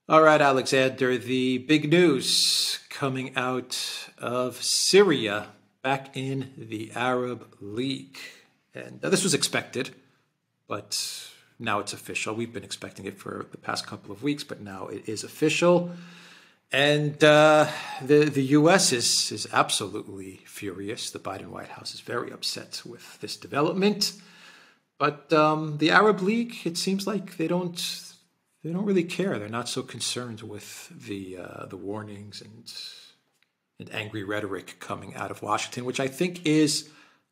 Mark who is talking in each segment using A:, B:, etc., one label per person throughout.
A: All right, Alexander, the big news coming out of Syria back in the Arab League. And this was expected, but now it's official. We've been expecting it for the past couple of weeks, but now it is official. And the U.S. is absolutely furious. The Biden White House is very upset with this development. But the Arab League, it seems like they don't really care. They're not so concerned with the warnings and angry rhetoric coming out of Washington, which I think is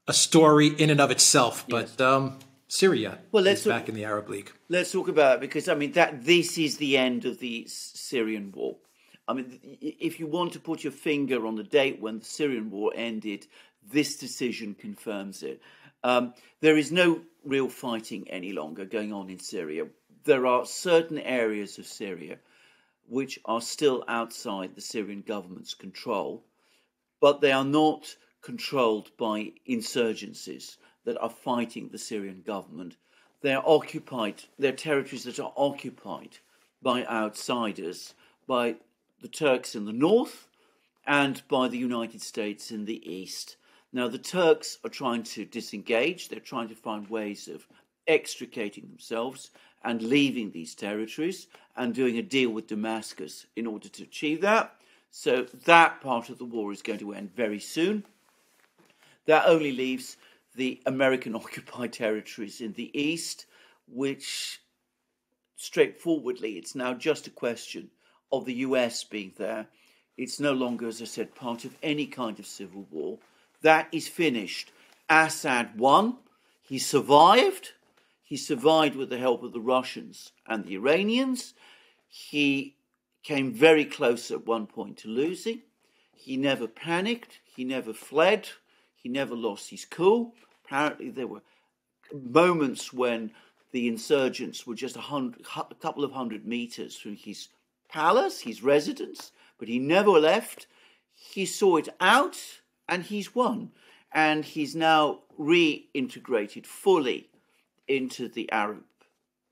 A: a story in and of itself.
B: Yes.
A: But Syria is back in the Arab League.
B: Let's talk about it, because I mean this is the end of the Syrian war. I mean, if you want to put your finger on the date when the Syrian war ended, this decision confirms it. There is no real fighting any longer going on in Syria. There are certain areas of Syria which are still outside the Syrian government's control, but they are not controlled by insurgencies that are fighting the Syrian government. They are occupied, they're territories that are occupied by outsiders, by the Turks in the north and by the United States in the east. Now, the Turks are trying to disengage. They're trying to find ways of extricating themselves and leaving these territories and doing a deal with Damascus in order to achieve that. So that part of the war is going to end very soon. That only leaves the American-occupied territories in the east, which, straightforwardly, it's now just a question of the US being there. It's no longer, as I said, part of any kind of civil war. That is finished. Assad won. He survived. He survived with the help of the Russians and the Iranians. He came very close at one point to losing. He never panicked. He never fled. He never lost his cool. Apparently there were moments when the insurgents were just a couple of hundred meters from his palace, his residence, but he never left. He saw it out and he's won. And he's now reintegrated fully into the Arab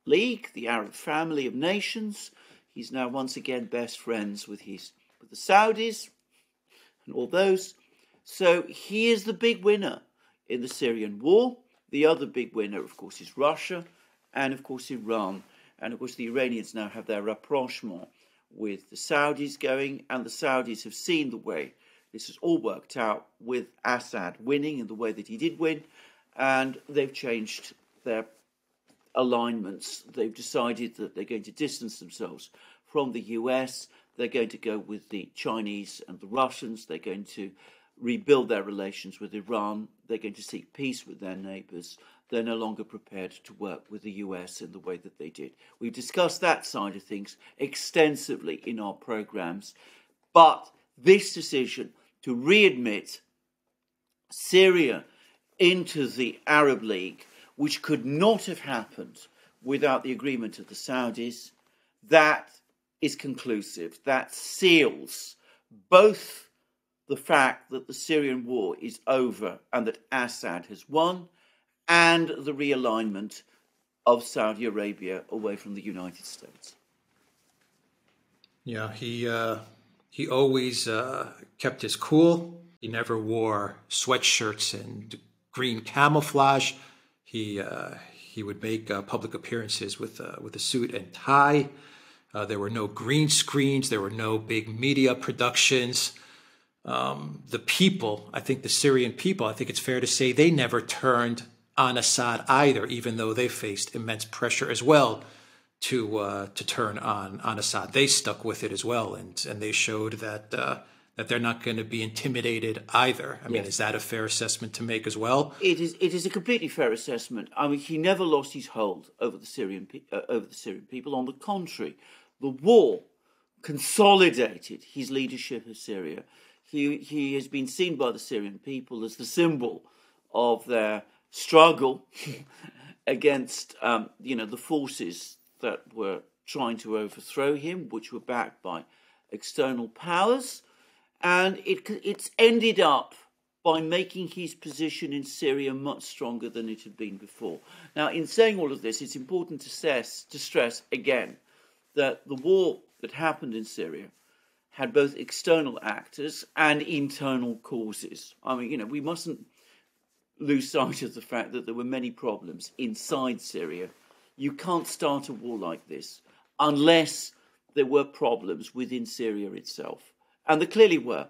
B: League, the Arab family of nations. He's now once again best friends with the Saudis and all those. So he is the big winner in the Syrian war. The other big winner, of course, is Russia and, of course, Iran. And, of course, the Iranians now have their rapprochement with the Saudis going, and the Saudis have seen the way this has all worked out with Assad winning in the way that he did win, and they've changed their alignments. They've decided that they're going to distance themselves from the US. They're going to go with the Chinese and the Russians. They're going to rebuild their relations with Iran. They're going to seek peace with their neighbours. They're no longer prepared to work with the US in the way that they did. We've discussed that side of things extensively in our programmes. But this decision to readmit Syria into the Arab League, which could not have happened without the agreement of the Saudis, that is conclusive. That seals both the fact that the Syrian war is over and that Assad has won, and the realignment of Saudi Arabia away from the United States.
A: Yeah, he always kept his cool. He never wore sweatshirts and green camouflage. He would make public appearances with a suit and tie. There were no green screens. There were no big media productions. The people, I think the Syrian people, I think it's fair to say they never turned on Assad either, even though they faced immense pressure as well to turn on Assad. They stuck with it as well, and they showed that they're not going to be intimidated either. I mean, is that a fair assessment to make as well?
B: It is a completely fair assessment. I mean, he never lost his hold over the Syrian people. On the contrary, the war consolidated his leadership of Syria. He has been seen by the Syrian people as the symbol of their struggle against, the forces that were trying to overthrow him, which were backed by external powers. And it's ended up by making his position in Syria much stronger than it had been before. Now, in saying all of this, it's important to stress again that the war that happened in Syria had both external actors and internal causes. I mean, we mustn't lose sight of the fact that there were many problems inside Syria. You can't start a war like this unless there were problems within Syria itself. And there clearly were.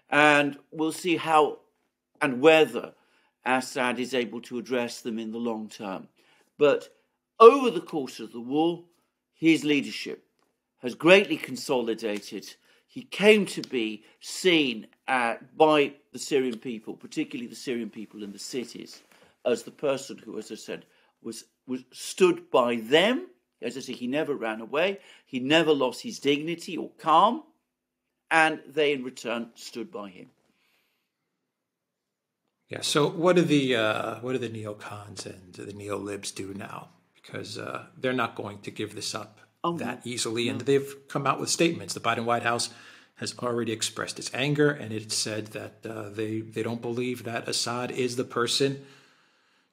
B: And we'll see how and whether Assad is able to address them in the long term. But over the course of the war, his leadership has greatly consolidated. He came to be seen by the Syrian people, particularly the Syrian people in the cities, as the person who, as I said, was stood by them. As I say, he never ran away. He never lost his dignity or calm. And they, in return, stood by him.
A: Yeah. So what do the neocons and the neolibs do now? Because they're not going to give this up that easily, and they've come out with statements. The Biden White House has already expressed its anger, and it said that they don't believe that Assad is the person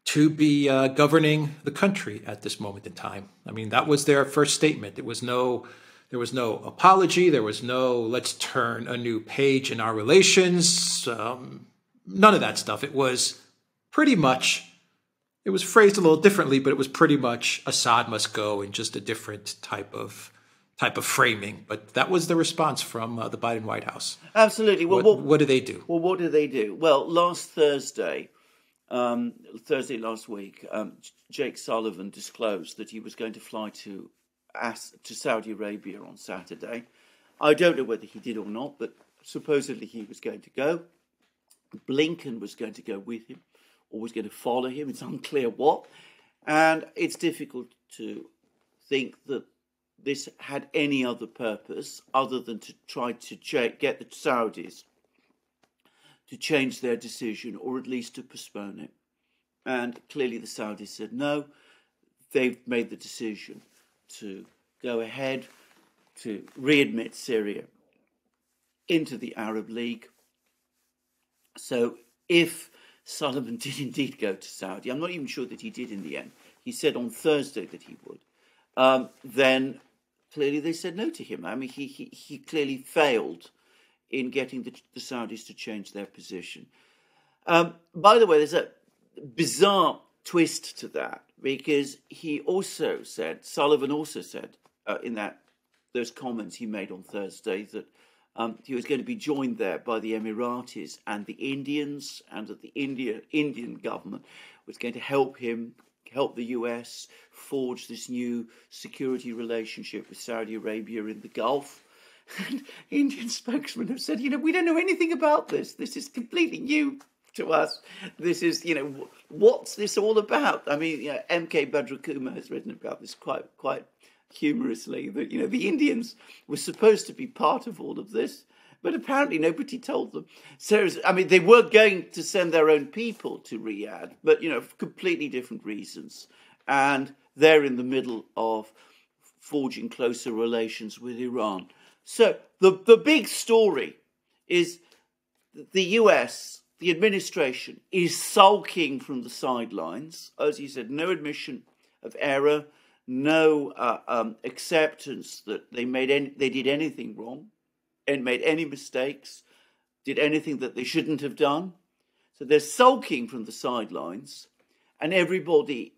A: to be governing the country at this moment in time. I mean, that was their first statement. There was no apology. There was no let's turn a new page in our relations. None of that stuff. It was pretty much. It was phrased a little differently, but it was pretty much Assad must go in just a different type of framing. But that was the response from the Biden White House.
B: Absolutely.
A: Well, what do they do?
B: Well, what do they do? Well, last Thursday last week, Jake Sullivan disclosed that he was going to fly to Saudi Arabia on Saturday. I don't know whether he did or not, but supposedly he was going to go. Blinken was going to go with him, or was going to follow him. It's unclear what. And it's difficult to think that this had any other purpose other than to try to get the Saudis to change their decision, or at least to postpone it. And clearly the Saudis said no. They've made the decision to go ahead to readmit Syria into the Arab League. So if Sullivan did indeed go to Saudi, I'm not even sure that he did in the end. He said on Thursday that he would. Then clearly they said no to him. I mean, he clearly failed in getting the Saudis to change their position. By the way, there's a bizarre twist to that, because Sullivan also said in those comments he made on Thursday that he was going to be joined there by the Emiratis and the Indians, and that the Indian government was going to help the US forge this new security relationship with Saudi Arabia in the Gulf. And Indian spokesmen have said, we don't know anything about this. This is completely new to us. This is, what's this all about? I mean, M.K. Bhadrakumar has written about this quite humorously, that, the Indians were supposed to be part of all of this, but apparently nobody told them. So, I mean, they were going to send their own people to Riyadh, but, for completely different reasons. And they're in the middle of forging closer relations with Iran. So the big story is the US, the administration, is sulking from the sidelines. As you said, no admission of error, no acceptance that they did anything wrong, and made any mistakes, did anything that they shouldn't have done. So they're sulking from the sidelines, and everybody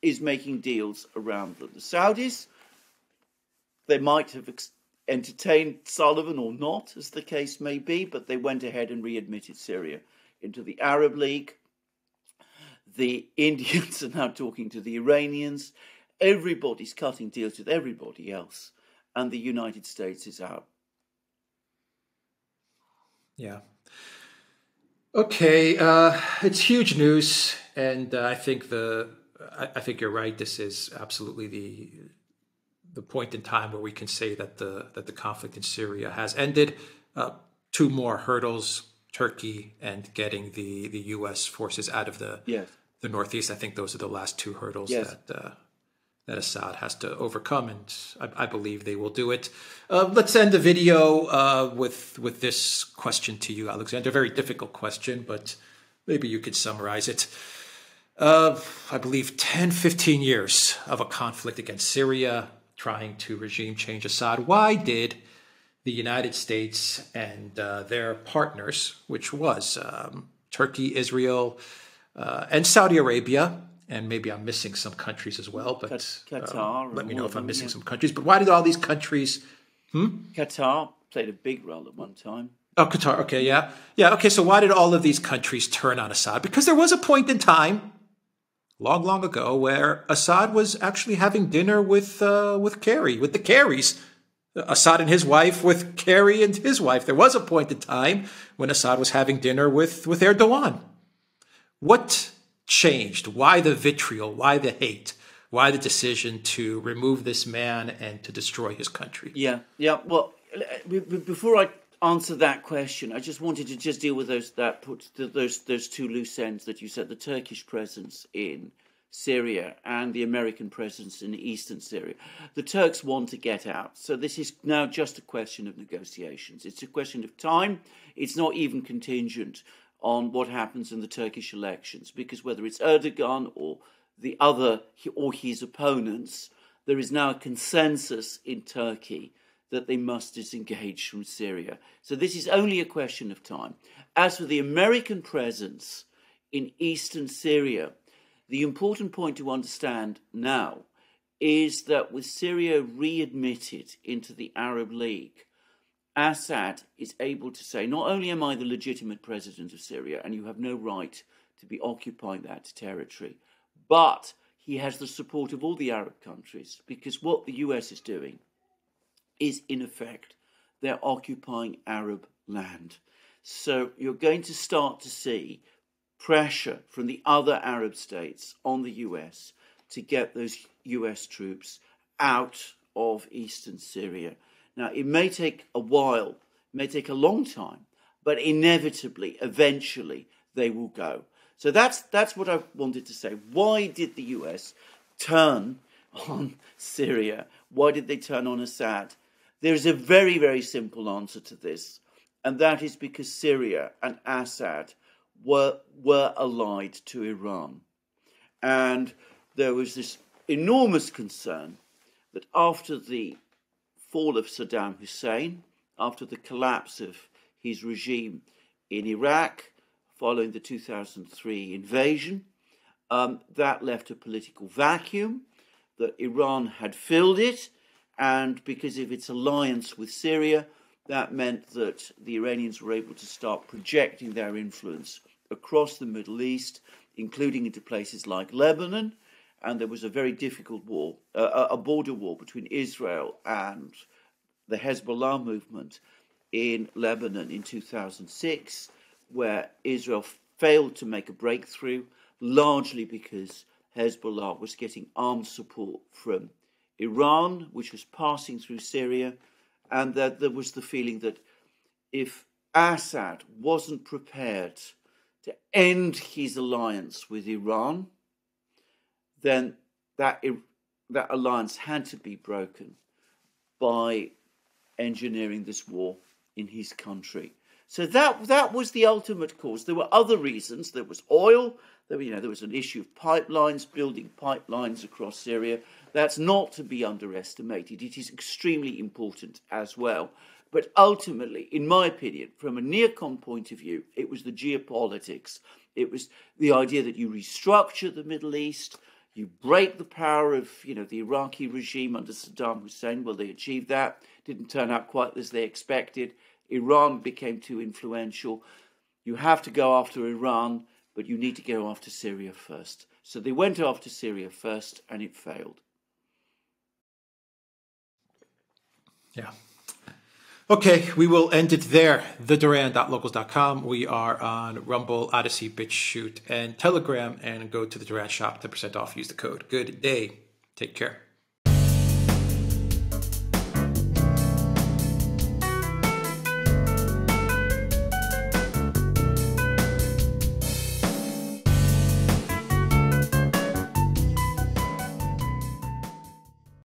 B: is making deals around them. The Saudis, they might have entertained Sullivan or not, as the case may be, but they went ahead and readmitted Syria into the Arab League. The Indians are now talking to the Iranians. Everybody's cutting deals with everybody else, and the United States is out.
A: Yeah. Okay, it's huge news, and I think you're right. This is absolutely the point in time where we can say that the conflict in Syria has ended. Two more hurdles: Turkey and getting the U.S. forces out of the Northeast. I think those are the last two hurdles that Assad has to overcome, and I believe they will do it. Let's end the video with this question to you, Alexander. A very difficult question, but maybe you could summarize it. I believe 10, 15 years of a conflict against Syria, trying to regime change Assad, why did the United States and their partners, which was Turkey, Israel, and Saudi Arabia, and maybe I'm missing some countries as well, but
B: Qatar.
A: Let me know if I'm missing some countries. But why did all these countries...
B: Qatar played a big role at one time.
A: Oh, Qatar. Okay, yeah. Yeah, okay, so why did all of these countries turn on Assad? Because there was a point in time, long, long ago, where Assad was actually having dinner with Kerry, with the Kerrys. Assad and his wife with Kerry and his wife. There was a point in time when Assad was having dinner with Erdogan. What changed? Why the vitriol? Why the hate? Why the decision to remove this man and to destroy his country?
B: Yeah. Well, before I answer that question, I just wanted to just deal with those two loose ends that you said: the Turkish presence in Syria and the American presence in eastern Syria. The Turks want to get out, so this is now just a question of negotiations. It's a question of time. It's not even contingent on what happens in the Turkish elections, because whether it's Erdogan or the other or his opponents, there is now a consensus in Turkey that they must disengage from Syria. So this is only a question of time. As for the American presence in eastern Syria, the important point to understand now is that with Syria readmitted into the Arab League, Assad is able to say, not only am I the legitimate president of Syria, and you have no right to be occupying that territory, but he has the support of all the Arab countries, because what the US is doing is, in effect, they're occupying Arab land. So you're going to start to see pressure from the other Arab states on the US to get those US troops out of eastern Syria. Now, it may take a while, it may take a long time, but inevitably, eventually, they will go. So that's what I wanted to say. Why did the US turn on Syria? Why did they turn on Assad? There's a very, very simple answer to this, and that is because Syria and Assad were allied to Iran. And there was this enormous concern that after the fall of Saddam Hussein, after the collapse of his regime in Iraq, following the 2003 invasion, that left a political vacuum, that Iran had filled it, and because of its alliance with Syria, that meant that the Iranians were able to start projecting their influence across the Middle East, including into places like Lebanon. And there was a very difficult war, a border war between Israel and the Hezbollah movement in Lebanon in 2006, where Israel failed to make a breakthrough, largely because Hezbollah was getting armed support from Iran, which was passing through Syria, and that there was the feeling that if Assad wasn't prepared to end his alliance with Iran, then that alliance had to be broken by engineering this war in his country. So that was the ultimate cause. There were other reasons. There was oil. There was an issue of pipelines, building pipelines across Syria. That's not to be underestimated. It is extremely important as well. But ultimately, in my opinion, from a neocon point of view, it was the geopolitics. It was the idea that you restructure the Middle East, you break the power of, the Iraqi regime under Saddam Hussein. Well, they achieved that. Didn't turn out quite as they expected. Iran became too influential. You have to go after Iran, but you need to go after Syria first. So they went after Syria first, and it failed.
A: Yeah. Okay, we will end it there. TheDuran.locals.com. We are on Rumble, ODYSEE, BitChute, and Telegram. And go to the Duran shop, 10% off. Use the code. Good day. Take care.